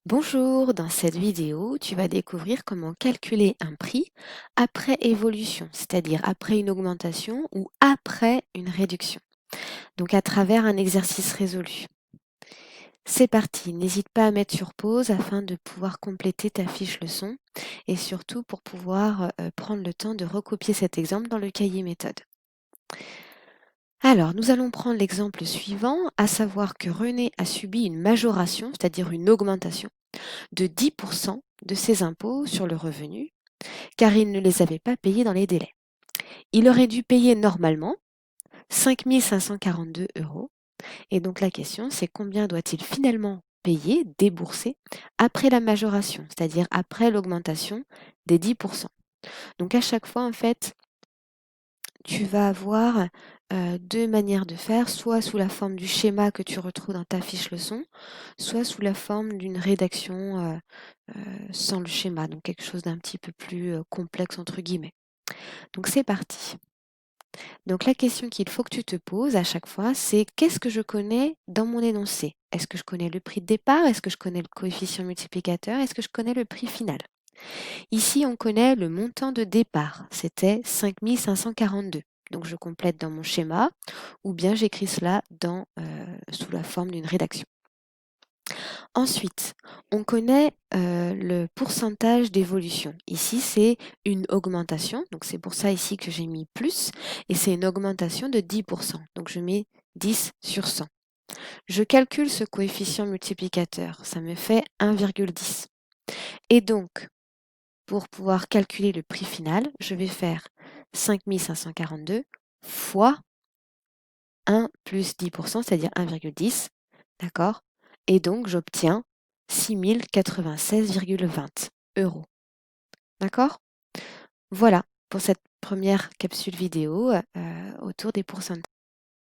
Bonjour, dans cette vidéo, tu vas découvrir comment calculer un prix après évolution, c'est-à-dire après une augmentation ou après une réduction, donc à travers un exercice résolu. C'est parti, n'hésite pas à mettre sur pause afin de pouvoir compléter ta fiche leçon et surtout pour pouvoir prendre le temps de recopier cet exemple dans le cahier méthode. Alors, nous allons prendre l'exemple suivant, à savoir que René a subi une majoration, c'est-à-dire une augmentation de 10% de ses impôts sur le revenu, car il ne les avait pas payés dans les délais. Il aurait dû payer normalement 5 542 €. Et donc la question, c'est combien doit-il finalement payer, débourser, après la majoration, c'est-à-dire après l'augmentation des 10%. Donc à chaque fois, en fait, tu vas avoir deux manières de faire, soit sous la forme du schéma que tu retrouves dans ta fiche leçon, soit sous la forme d'une rédaction sans le schéma, donc quelque chose d'un petit peu plus complexe entre guillemets. Donc c'est parti. Donc la question qu'il faut que tu te poses à chaque fois, c'est qu'est-ce que je connais dans mon énoncé? Est-ce que je connais le prix de départ? Est-ce que je connais le coefficient multiplicateur? Est-ce que je connais le prix final? Ici, on connaît le montant de départ, c'était 5 542. Donc je complète dans mon schéma ou bien j'écris cela sous la forme d'une rédaction. Ensuite, on connaît le pourcentage d'évolution. Ici, c'est une augmentation, donc c'est pour ça ici que j'ai mis plus, et c'est une augmentation de 10%. Donc je mets 10 sur 100. Je calcule ce coefficient multiplicateur, ça me fait 1,10. Et donc, pour pouvoir calculer le prix final, je vais faire 5 542 fois 1 plus 10%, c'est-à-dire 1,10, d'accord? Et donc, j'obtiens 6 096,20 €. D'accord? Voilà pour cette première capsule vidéo autour des pourcentages.